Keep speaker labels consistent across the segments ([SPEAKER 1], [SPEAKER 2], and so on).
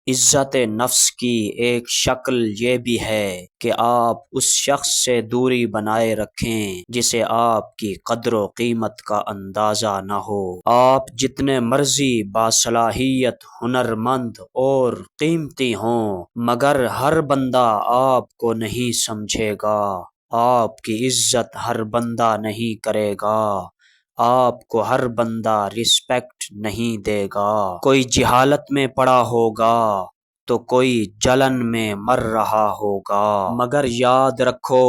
[SPEAKER 1] عزت نفس کی ایک شکل یہ بھی ہے کہ آپ اس شخص سے دوری بنائے رکھیں جسے آپ کی قدر و قیمت کا اندازہ نہ ہو۔ آپ جتنے مرضی باصلاحیت، ہنرمند اور قیمتی ہوں، مگر ہر بندہ آپ کو نہیں سمجھے گا، آپ کی عزت ہر بندہ نہیں کرے گا، آپ کو ہر بندہ رسپیکٹ نہیں دے گا۔ کوئی جہالت میں پڑا ہوگا تو کوئی جلن میں مر رہا ہوگا، مگر یاد رکھو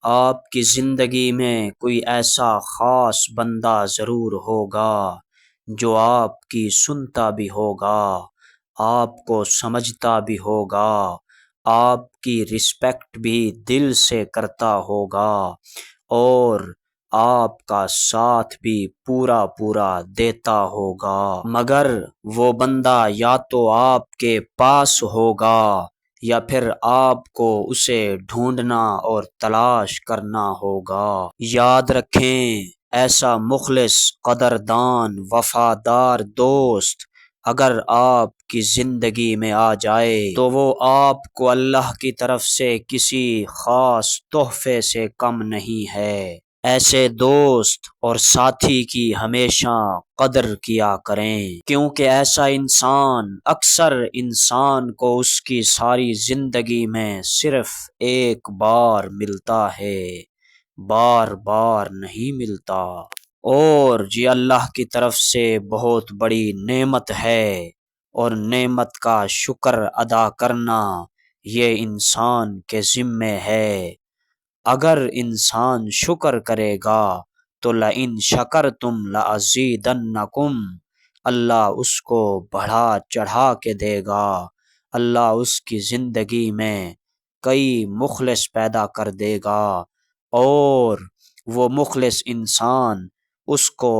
[SPEAKER 1] آپ کی زندگی میں کوئی ایسا خاص بندہ ضرور ہوگا جو آپ کی سنتا بھی ہوگا، آپ کو سمجھتا بھی ہوگا، آپ کی رسپیکٹ بھی دل سے کرتا ہوگا اور آپ کا ساتھ بھی پورا پورا دیتا ہوگا، مگر وہ بندہ یا تو آپ کے پاس ہوگا یا پھر آپ کو اسے ڈھونڈنا اور تلاش کرنا ہوگا۔ یاد رکھیں، ایسا مخلص، قدردان، وفادار دوست اگر آپ کی زندگی میں آ جائے تو وہ آپ کو اللہ کی طرف سے کسی خاص تحفے سے کم نہیں ہے۔ ایسے دوست اور ساتھی کی ہمیشہ قدر کیا کریں، کیونکہ ایسا انسان اکثر انسان کو اس کی ساری زندگی میں صرف ایک بار ملتا ہے، بار بار نہیں ملتا، اور یہ اللہ کی طرف سے بہت بڑی نعمت ہے، اور نعمت کا شکر ادا کرنا یہ انسان کے ذمے ہے۔ اگر انسان شکر کرے گا تو لئن شکرتم لازیدنکم، اللہ اس کو بڑھا چڑھا کے دے گا، اللہ اس کی زندگی میں کئی مخلص پیدا کر دے گا، اور وہ مخلص انسان اس کو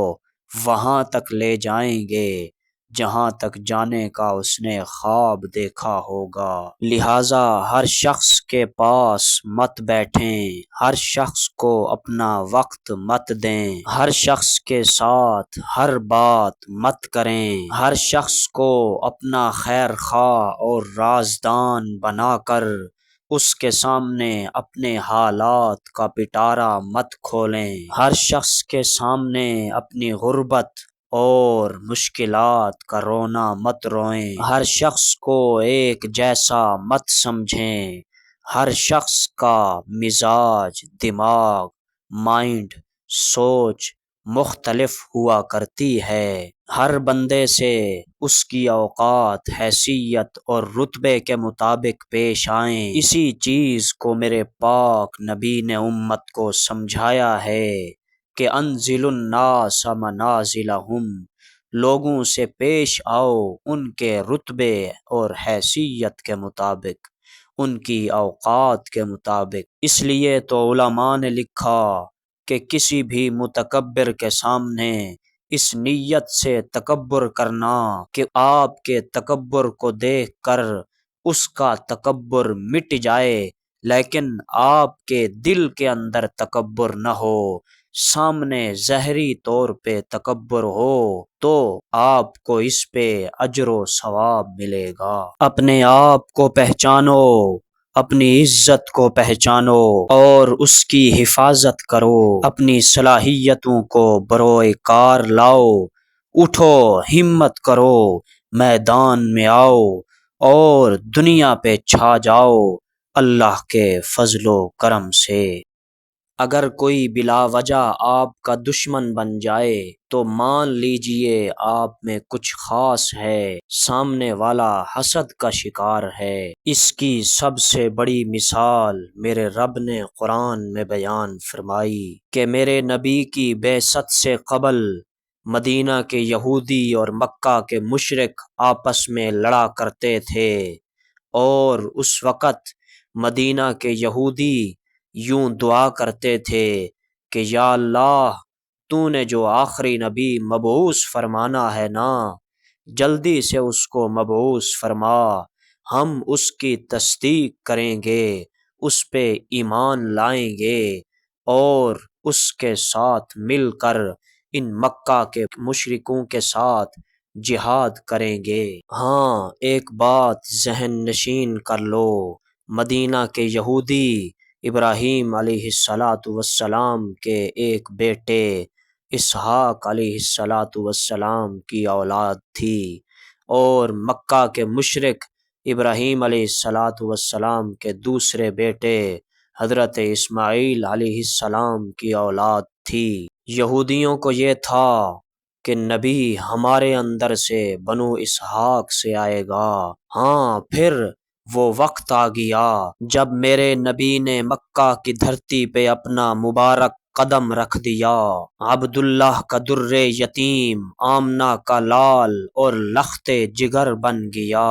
[SPEAKER 1] وہاں تک لے جائیں گے جہاں تک جانے کا اس نے خواب دیکھا ہوگا۔ لہٰذا ہر شخص کے پاس مت بیٹھیں، ہر شخص کو اپنا وقت مت دیں، ہر شخص کے ساتھ ہر بات مت کریں، ہر شخص کو اپنا خیر خواہ اور رازدان بنا کر اس کے سامنے اپنے حالات کا پٹارا مت کھولیں، ہر شخص کے سامنے اپنی غربت اور مشکلات کا رونا مت روئیں، ہر شخص کو ایک جیسا مت سمجھیں، ہر شخص کا مزاج، دماغ، مائنڈ، سوچ مختلف ہوا کرتی ہے، ہر بندے سے اس کی اوقات، حیثیت اور رتبے کے مطابق پیش آئیں۔ اسی چیز کو میرے پاک نبی نے امت کو سمجھایا ہے کہ انزل الناس منازلہم، لوگوں سے پیش آؤ ان کے رتبے اور حیثیت کے مطابق، ان کی اوقات کے مطابق۔ اس لیے تو علماء نے لکھا کہ کسی بھی متکبر کے سامنے اس نیت سے تکبر کرنا کہ آپ کے تکبر کو دیکھ کر اس کا تکبر مٹ جائے، لیکن آپ کے دل کے اندر تکبر نہ ہو، سامنے ظاہری طور پہ تکبر ہو، تو آپ کو اس پہ اجر و ثواب ملے گا۔ اپنے آپ کو پہچانو، اپنی عزت کو پہچانو اور اس کی حفاظت کرو، اپنی صلاحیتوں کو بروئے کار لاؤ، اٹھو، ہمت کرو، میدان میں آؤ اور دنیا پہ چھا جاؤ اللہ کے فضل و کرم سے۔ اگر کوئی بلا وجہ آپ کا دشمن بن جائے تو مان لیجئے آپ میں کچھ خاص ہے، سامنے والا حسد کا شکار ہے۔ اس کی سب سے بڑی مثال میرے رب نے قرآن میں بیان فرمائی کہ میرے نبی کی بعثت سے قبل مدینہ کے یہودی اور مکہ کے مشرک آپس میں لڑا کرتے تھے، اور اس وقت مدینہ کے یہودی یوں دعا کرتے تھے کہ یا اللہ، تو نے جو آخری نبی مبعوث فرمانا ہے نا، جلدی سے اس کو مبعوث فرما، ہم اس کی تصدیق کریں گے، اس پہ ایمان لائیں گے اور اس کے ساتھ مل کر ان مکہ کے مشرکوں کے ساتھ جہاد کریں گے۔ ہاں ایک بات ذہن نشین کر لو، مدینہ کے یہودی ابراہیم علیہ السلام کے ایک بیٹے اسحاق علیہ السلام کی اولاد تھی، اور مکہ کے مشرک ابراہیم علیہ السلام کے دوسرے بیٹے حضرت اسماعیل علیہ السلام کی اولاد تھی۔ یہودیوں کو یہ تھا کہ نبی ہمارے اندر سے بنو اسحاق سے آئے گا۔ ہاں پھر وہ وقت آ گیا جب میرے نبی نے مکہ کی دھرتی پہ اپنا مبارک قدم رکھ دیا۔ عبداللہ کا در یتیم، آمنہ کا لال اور لخت جگر بن گیا۔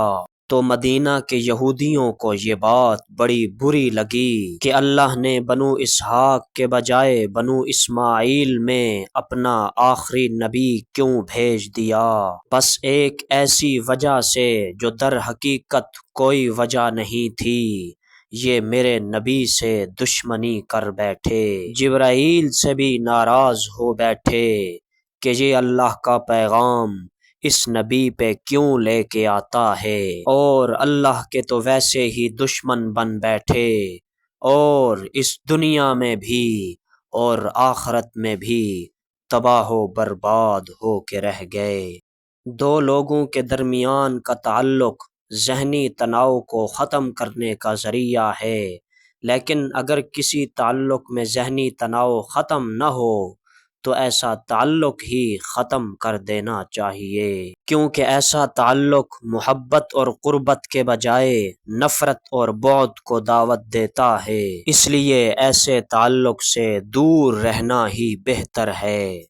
[SPEAKER 1] تو مدینہ کے یہودیوں کو یہ بات بڑی بری لگی کہ اللہ نے بنو اسحاق کے بجائے بنو اسماعیل میں اپنا آخری نبی کیوں بھیج دیا؟ بس ایک ایسی وجہ سے جو در حقیقت کوئی وجہ نہیں تھی، یہ میرے نبی سے دشمنی کر بیٹھے، جبرائیل سے بھی ناراض ہو بیٹھے کہ یہ اللہ کا پیغام اس نبی پہ کیوں لے کے آتا ہے، اور اللہ کے تو ویسے ہی دشمن بن بیٹھے، اور اس دنیا میں بھی اور آخرت میں بھی تباہ و برباد ہو کے رہ گئے۔ دو لوگوں کے درمیان کا تعلق ذہنی تناؤ کو ختم کرنے کا ذریعہ ہے، لیکن اگر کسی تعلق میں ذہنی تناؤ ختم نہ ہو تو ایسا تعلق ہی ختم کر دینا چاہیے، کیونکہ ایسا تعلق محبت اور قربت کے بجائے نفرت اور بعد کو دعوت دیتا ہے، اس لیے ایسے تعلق سے دور رہنا ہی بہتر ہے۔